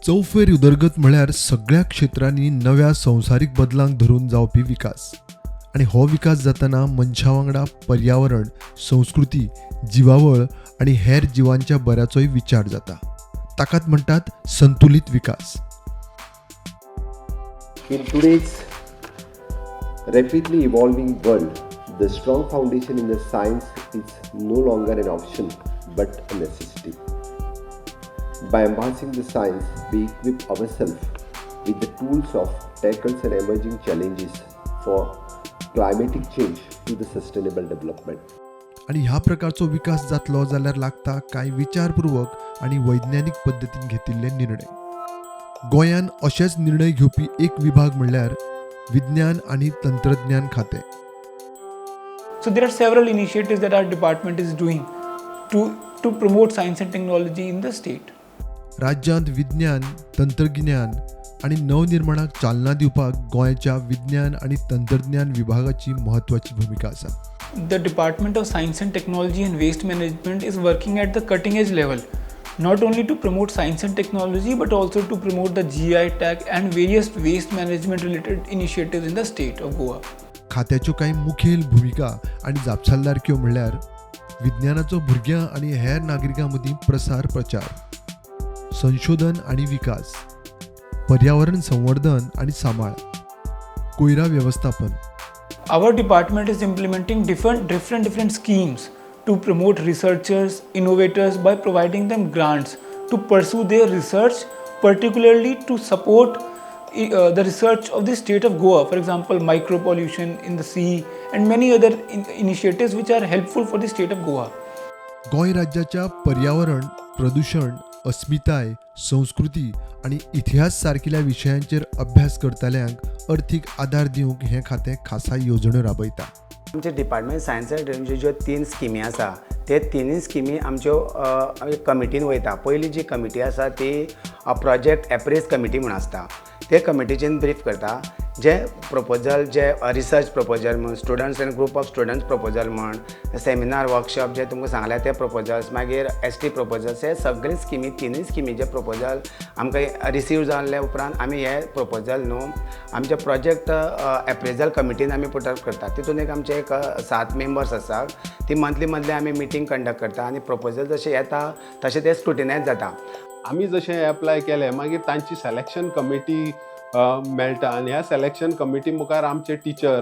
चौफेर उदरगत म्हळ्यार सगळ्या क्षेत्रांनी नव्या संवसारीक बदलांक धरून जावपी विकास. आणि हो विकास जाताना मनशा वांगडा पर्यावरण, संस्कृती, जिवावळ आणि हेर जिवांच्या बऱ्याचोय विचार जाता. ताकाच म्हणटात संतुलित विकास. In today's rapidly evolving world, the strong foundation in the science is no longer an option but a necessity. By embracing the science, we equip ourselves with the tools of tackles and emerging challenges for climatic change to the sustainable development. आणि ह्या प्रकारचो विकास जातलो जाल्यार लागता कांय विचारपूर्वक आणि वैज्ञानिक पद्दतीन घेतिल्ले निर्णय. गोंयान अशेच निर्णय घेवपी एक विभाग म्हणल्यार विज्ञान आणि तंत्रज्ञान खातें. So there are several initiatives that our department is doing to promote science and technology in the state. राज्यांत विज्ञान, तंत्रज्ञान आणि नवनिर्माणाक चालना दिवपाक गोंयच्या विज्ञान आणि तंत्रज्ञान विभागाची महत्वाची भूमिका आसा. The Department of Science and Technology and Waste Management is working at the cutting edge level, not only to promote science and technology but also to promote the GI tag and various waste management related initiatives in the state of Goa. खात्याच्यो कांय मुखेल भूमिका आणि जापसालदारक्यो म्हणल्यार विज्ञानाचो भुरग्यां आणि हेर नागरिकां मदीं प्रसार प्रचार, संशोधन आणि विकास, पर्यावरण संवर्धन आणि सांबाळ, कोयरा व्यवस्थापन. Our department is implementing different schemes to promote researchers, innovators by providing them grants to pursue their research, particularly to support the research of the state of Goa. For example, micropollution in the sea and many other initiatives which are helpful for the state of Goa. Goa राज्याच्या पर्यावरण, प्रदूषण, अस्मिताय, संस्कृती आणि इतिहास सारकिल्या विशयांचेर अभ्यास करतल्यांक अर्थीक आदार दिवंक हें खातें खासा येवजण्यो राबयता. आमचे डिपार्टमेंट सायन्स एंड टेक्नॉलॉजी ज्यो 3 स्किमी आसा ते तिनूय स्किमी आमच्यो कमिटीन वयता. पयली जी कमिटी आसा ती प्रोजेक्ट एप्रेज कमिटी म्हूण आसता. ते कमिटीचेर ब्रीफ करता जे प्रपोजल, जे रिसर्च प्रपोजल म्हण, students and group of students proposal म्हण, सेमिनार वर्कशॉप जे तुमकां सांगल्या ते प्रपोजल्स, मागीर ST प्रपोजल्स, हे सगळे स्किमी तिनूय स्किमीचे प्रपोजल आमकां रिसीव जाल्ले उपरांत आमी हे प्रपोजल न्हू आमचे प्रोजेक्ट एप्रेजल कमिटीन आमी पुट अप करता. तितून एक 7 मेंबर्स आसा. ती मंथली आमी मिटींग कंडक्ट करता आनी प्रपोजल जशे येता तशें ते स्क्रुटिनायज जाता. आमी जशें एप्लाय केलें मागीर तांची सिलेक्शन कमिटी मेळटा आनी ह्या सिलेक्शन कमिटी मुखार आमचे टिचर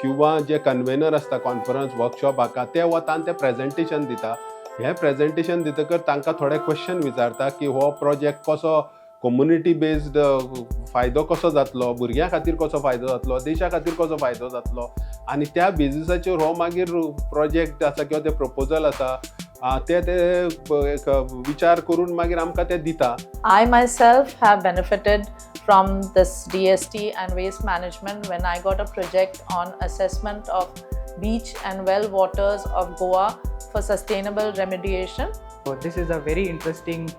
किंवा जे कन्वेनर आसता कॉन्फरन्स वर्कशॉप हाका ते वतान ते प्रेजेंटेशन दिता. हें प्रेजेंटेशन दितकर तांकां थोडे क्वेश्चन विचारता की हो प्रोजेक्ट कसो कम्युनिटी बेस्ड फायदो कसो जातलो, भुरग्यां खातीर कसो फायदो जातलो, देशा खातीर कसो फायदो जातलो आनी त्या बेजिसाचेर हो मागीर प्रोजेक्ट आसा किंवा ते प्रपोजल आसा ते विचार करून मागीर आमकां ते दिता. I myself have benefited from this DST and waste management when I got a project on assessment of beach and well waters of Goa for sustainable remediation. So this is a very interesting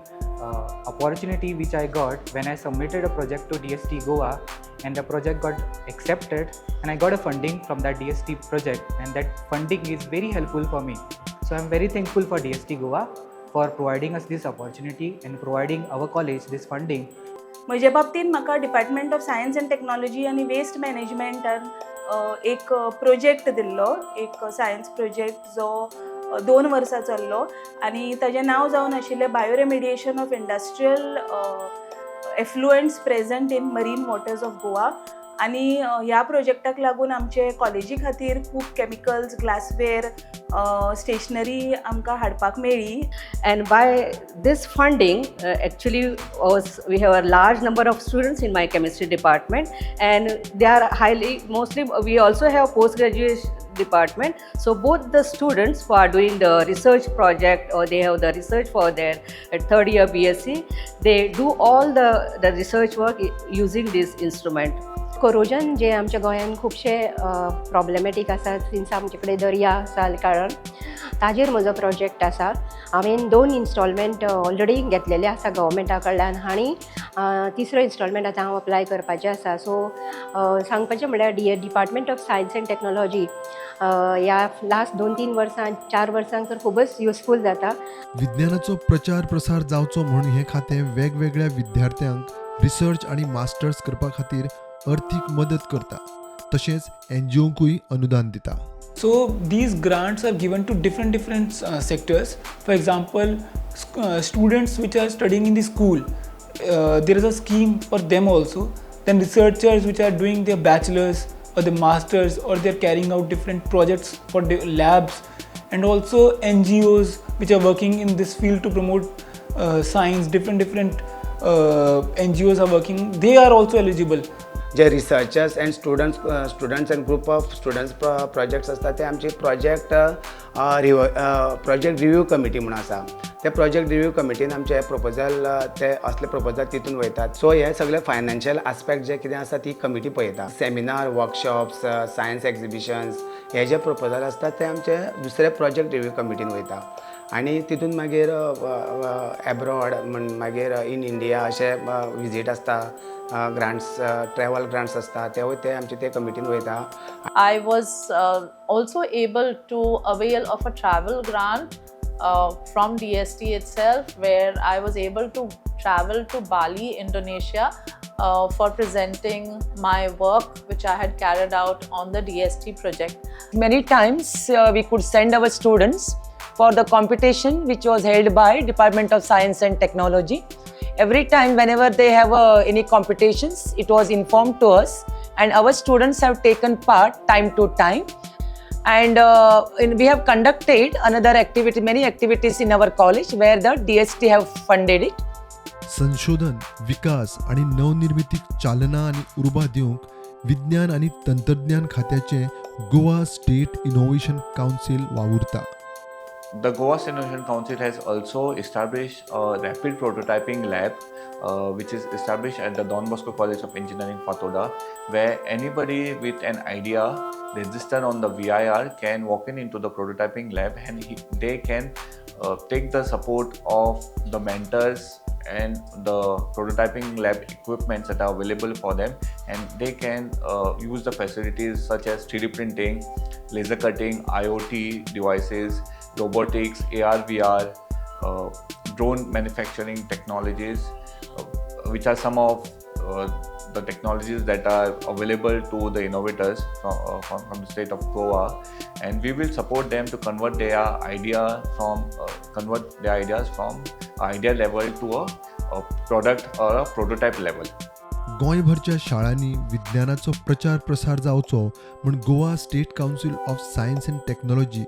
opportunity which I got when I submitted a project to DST Goa, and the project got accepted and I got a funding from that DST project, and that funding is very helpful for me. So I'm very thankful for DST Goa for providing us this opportunity and providing our college this funding. म्हज्या बाबतींत म्हाका department of science and technology आनी waste मॅनेजमेंटान एक project दिल्लो, एक science project जो 2 वर्सां चल्लो आनी ताजें नांव जावन आशिल्लें bioremediation of industrial effluents present in marine waters of Goa. आनी ह्या प्रोजेक्टाक लागून आमचे कॉलेजी खातीर खूब कॅमिकल्स, ग्लासवेअर, स्टेशनरी आमकां हाडपाक मेळ्ळी. And by this funding, actually we have a large number of students in my chemistry department, and they are mostly we also have postgraduate department. So both the students who are doing the research project or they have the research for their 3rd year BSc, they do all the research work using this instrument. Corrosion जे आमच्या गोंयांत खुबशे प्रॉब्लेमॅटीक आसा since आमचे कडेन दर्या आसा कारण ताजेर म्हजो प्रोजेक्ट आसा. हांवें 2 इन्स्टॉलमेंट ऑलरेडी घेतलेले आसा गव्हर्मेंटा कडल्यान आनी तिसरो इन्स्टॉलमेंट आतां हांव अप्लाय करपाचें आसा. सो सांगपाचें म्हळ्यार department of science and technology ह्या लास्ट 2-3 वर्सां 4 वर्सांक तर खूबच युजफूल जाता. विज्ञानाचो प्रचार प्रसार जावचो म्हणून हें खातें वेगवेगळ्या विद्यार्थ्यांक रिसर्च आनी मास्टर्स करपा खातीर अर्थीक मदत करता. तशेंच NGOंकूय अनुदान दिता. So these grants are given to different sectors. For example, students which are studying in the school, there is a scheme for them also. Then researchers which are doing their bachelors or the masters, or they're carrying out different projects for the labs, and also NGOs which are working in this field to promote science. Different NGOs are working. They are also eligible. J researchers and students and group of students projects असतात ते आमचे project review committee म्हणून आसा. ते project review कमिटीन आमचे proposal ते असले proposal तितून वयतात. सो हे सगळे फायनान्शियल आस्पेक्ट जे कितें आसा ती कमिटी पळयता. सेमिनार, वर्कशॉप्स, सायन्स एक्झिबिशन्स हे जे प्रपोजल असतात ते आमचे दुसरे प्रोजेक्ट रिव्यू कमिटीन वयता. आनी तितून मागीर एब्रॉड म्हण मागीर इन इंडिया अशे विजीट आसता, ग्रांट्स, ट्रॅव्हल ग्रांट्स असतात ते आमचे ते कमिटीन वयता. I was also able to avail of a travel grant from DST itself, where I was able to travel to Bali, Indonesia for presenting my work which I had carried out on the DST project. Many times we could send our students for the competition which was held by Department of Science and Technology. Every time whenever they have any competitions, it was informed to us, and our students have taken part time to time. And we have conducted many activities in our college where the DST have funded it. संशोधन, विकास आणि नवनिर्मितीक चालना आणि उर्बा दिवंक विज्ञान आणि तंत्रज्ञान खात्याचे गोवा स्टेट इनोव्हेशन काउन्सिल वावुरता. The Goa State Innovation Council has also established a rapid prototyping lab which is established at the Don Bosco College of Engineering, Fatoda, where anybody with an idea registered on the VIR can walk into the prototyping lab, and they can take the support of the mentors and the prototyping lab equipments that are available for them, and they can use the facilities such as 3D printing, laser cutting, IoT devices, robotics, AR, VR, drone manufacturing technologies, which are some of the technologies that are available to the innovators from the state of Goa, and we will support them to convert their ideas from idea level to a product or a prototype level. गोंयभरच्या शाळांनी विज्ञानाचो प्रचार प्रसार जावचो म्हूण Goa state council of science and technology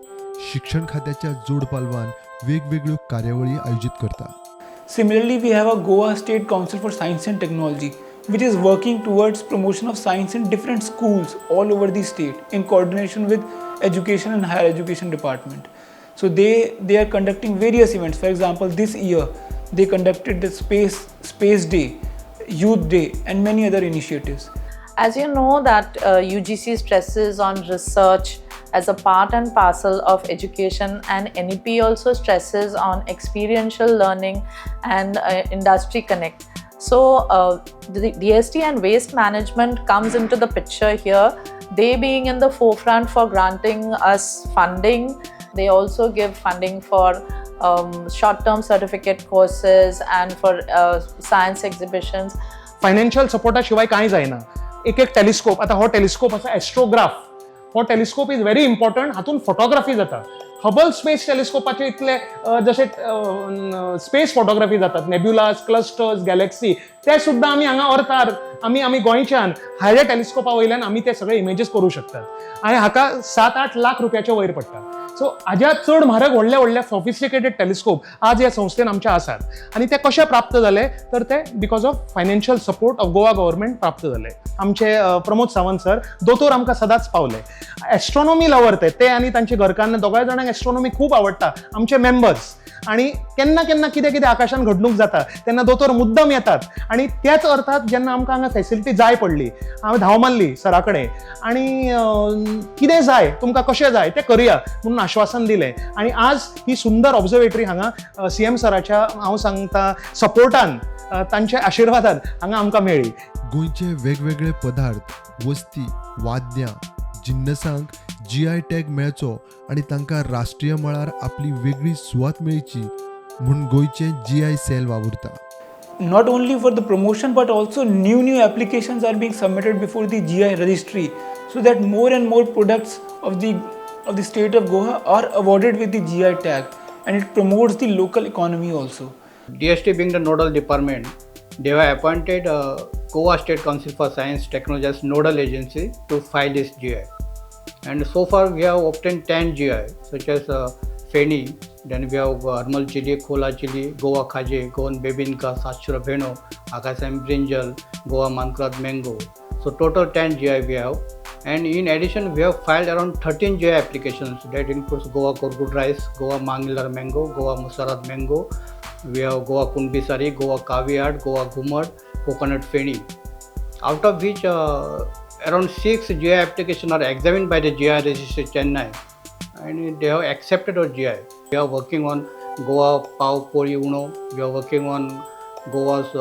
शिक्षण खात्याच्या जोड पालवान वेगवेगळ्यो कार्यावळी आयोजित करता. Similarly, we have a Goa State Council for Science and Technology, which is working towards promotion of science in different schools all over the state in coordination with Education and Higher Education Department. So they are conducting various events. For example, this year they conducted the Space Day, Youth Day, and many other initiatives. As you know that UGC stresses on research as a part and parcel of education, and NEP also stresses on experiential learning and industry connect. So the DST and waste management comes into the picture here. They being in the forefront for granting us funding. They also give funding for short-term certificate courses and for science exhibitions. Financial सपोर्टा शिवाय कांय जायना. एक telescope, आता हो telescope आसा एस्ट्रोग्राफ, हो telescope is very important. हातून फोटोग्राफी जाता. हबल स्पेस टेलिस्कोपाचे इतले जशे स्पेस फोटोग्राफी जातात, नेब्युलास, क्लस्टर्स, गॅलेक्सी, ते सुद्दां आमी हांगा अर्थार आमी गोंयच्यान हायड्या टेलिस्कोपा वयल्यान आमी ते सगळे इमेजीस करूं शकतात. आनी हाका 7-8 लाख रुपयाचे वयर पडटा. सो हाज्या चड म्हारग व्हडल्या व्हडल्या सॉफिस्टिकेटेड टेलिस्कोप आज ह्या संस्थेन आमच्या आसात आनी ते कशे प्राप्त जाले तर ते because of financial support of Goa government प्राप्त जाले. आमचे प्रमोद सावंत सर दोतोर आमकां सदांच पावले. एस्ट्रॉनॉमी लवर ते आनी तांचे घरकान्न दोगांय जाणांक एस्ट्रॉनॉमी खूब आवडटा. आमचे मेंबर्स आणि केन्ना केन्ना कितें कितें आकाशान घडणूक जाता तेन्ना दोतोर मुद्दम येतात आणि त्याच अर्थात जेन्ना आमकां हांगा फॅसिलिटी जाय पडली हांवें धांव मारली सरा कडेन आणि कितें जाय तुमकां कशें जाय तें करया म्हणून आश्वासन दिलें आणि आज ही सुंदर ऑब्झर्वेटरी हांगा CM सराच्या हांव सांगता सपोर्टान तांच्या आशिर्वादान हांगा आमकां मेळ्ळी. गोंयचे वेगवेगळे पदार्थ वस्ती वाद्यां जिन्नसांक GI टॅग मेळचो आणि तांकां राष्ट्रीय मळार आपली वेगळी सुवात मेळची म्हूण गोंयचे GI सेल वावुरता. Not only for the promotion but also new applications are being submitted before the GI registry so that more and more products of the state of Goa are awarded with the GI tag and it promotes the local economy also. DST being the nodal department, they have appointed Goa State Council for Science Technology as nodal agency to file this GI. And so far we have obtained 10 GI such as Feni, then we have Armal chili, Khola chili, Goa Khaje, Goan Bebinka, Sashura Bheno, Akasam Brinjal, Goa Mankrad mango. So total 10 GI we have. And in addition we have filed around 13 GI applications that includes Goa Korgud rice, Goa Mangilar mango, Goa Musarad mango, we have Goa Kunbisari, Goa Kaviad, Goa Gumad, Coconut Feni. Out of which around 6 GI applications are examined by the GI Registry Chennai and they have accepted our GI. We are working on Goa Pav Pori Uno, we are working on Goa's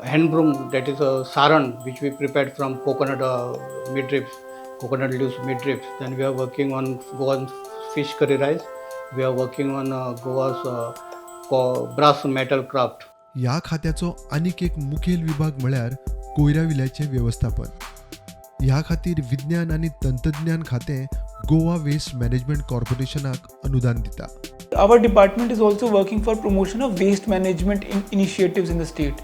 hand broom, that is saran which we prepared from coconut midribs, coconut leaves midribs. Then we are working on Goa's fish curry rice, we are working on Goa's brass metal craft. ह्या खात्याचो आनीक एक मुखेल विभाग म्हळ्यार कोयरा विल्याचें वेवस्थापन. ह्या खातीर विज्ञान आनी तंत्रज्ञान खातें गोवा वेस्ट मॅनेजमेंट कॉर्पोरेशनाक अनुदान दिता. Our department is also working for promotion of waste management initiatives in the state.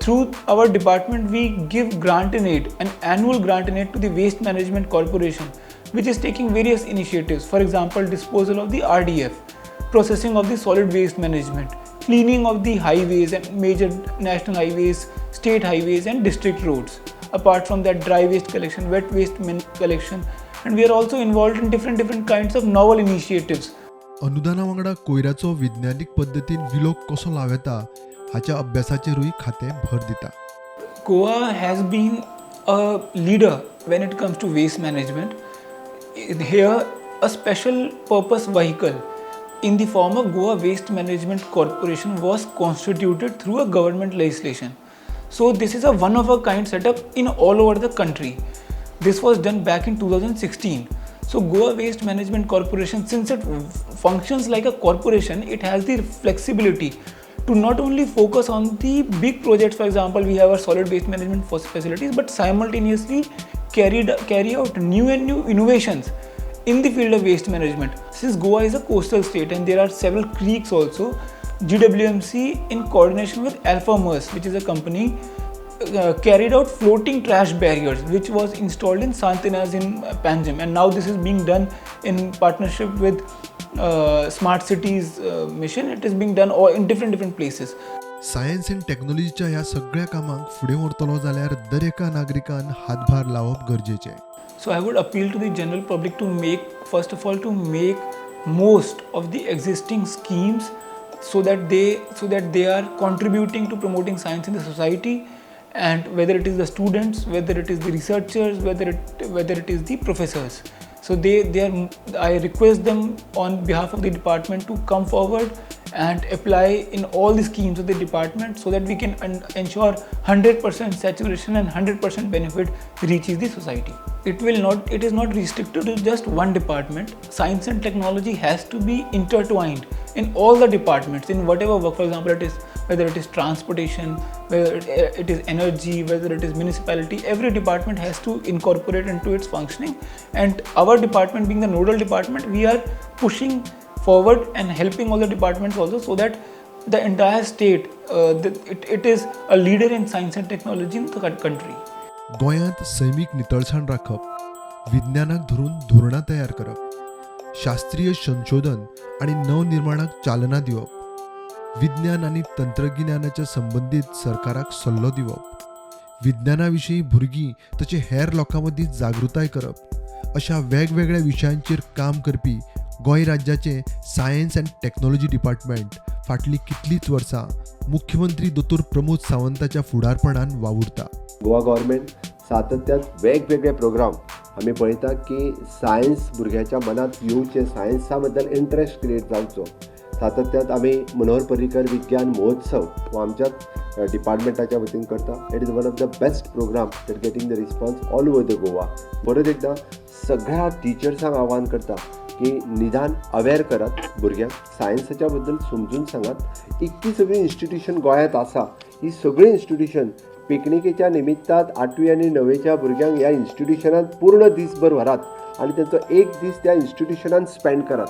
Through our department we give grant in aid, an annual grant in aid to the Waste Management Corporation which is taking various initiatives. For example, disposal of the RDF, processing of the solid waste management, cleaning of the highways and major national highways, state highways and district roads. Apart from that, dry waste collection, wet waste collection, and we are also involved in different kinds of novel initiatives. अनुदाना वांगडा कोयराचो विज्ञानीक पद्दतीन विलोक कसो लावता हाच्या अभ्यासाचेरूय खातें भर दिता. Goa has been a leader when it comes to waste management. Here, a special purpose vehicle in the form of Goa Waste Management Corporation was constituted through a government legislation. So this is a one-of-a-kind setup in all over the country. This was done back in 2016. So Goa Waste Management Corporation, since it functions like a corporation, it has the flexibility to not only focus on the big projects. For example, we have our solid waste management facilities, but simultaneously carry out new innovations in the field of waste management. Since Goa is a coastal state and there are several creeks also, GWMC in coordination with Alpha Mers, which is a company, carried out floating trash barriers which was installed in Santinas in Panjim, and now this is being done in partnership with Smart Cities mission. It is being done in different places. Science and टेक्नॉलॉजीच्या ह्या सगळ्या कामांक फुडें व्हरतलो जाल्यार दरेका नागरिकान हातभार लावप गरजेचें. So I would appeal to the general public to make most of the existing schemes so that they are contributing to promoting science in the society, and whether it is the students, whether it is the researchers, whether it is the professors. So I request them on behalf of the department to come forward and apply in all the schemes of the department so that we can ensure 100% saturation and 100% benefit reaches the society. It is not restricted to just one department. Science and technology has to be intertwined in all the departments, in whatever work. For example, whether it is transportation, whether it is energy, whether it is municipality, every department has to incorporate into its functioning. And our department being the nodal department, we are pushing forward and helping all the departments also, so that the entire state it is a leader in science and technology in the country. गोंयांत सैमीक नितळसाण राखप, विज्ञानाक धरून धोरणां तयार करप, शास्त्रीय संशोधन आणि नवनिर्माणाक चालना दिवप, विज्ञान आणि तंत्रज्ञानाच्या संबंधित सरकाराक सल्लो दिवप, विज्ञानाविषयी भुरगीं तशें हेर लोकां मदीं जागृताय करप अशा वेगवेगळ्या विशयांचेर काम करपी गोंय राज्याचे सायन्स अँड टेक्नॉलॉजी डिपार्टमेंट फाटलीं कितलींच वर्सां मुख्यमंत्री दोतोर प्रमोद सावंताच्या फुडारपणान वावुरता. गोवा गव्हर्मेंट सातत्यान वेगवेगळे प्रोग्राम आमी पळयता की सायन्स भुरग्याच्या मनात येवचे, सायन्सा बद्दल इंट्रस्ट क्रिएट जावचो. सातत्यात आमी मनोहर पर्रीकर विज्ञान महोत्सव हो आमच्याच डिपार्टमेंटाच्या वतीन करता. It is one of the best program that getting the response all over the Goa. परत एकदा सगळ्या टिचर्सांक आव्हान करता की निदान अवेअर करात भुरग्यांक, सायन्साच्या बद्दल समजून सांगात. इतकी सगळी इन्स्टिट्यूशन गोंयांत आसा, ही सगळी इन्स्टिट्यूशन पिकनिकेच्या निमित्तान 8वी आनी 9वेच्या भुरग्यांक ह्या इन्स्टिट्यूशनांत पूर्ण दीसभर व्हरात आनी तांचो एक दीस त्या इन्स्टिट्यूशनांत स्पेंड करात.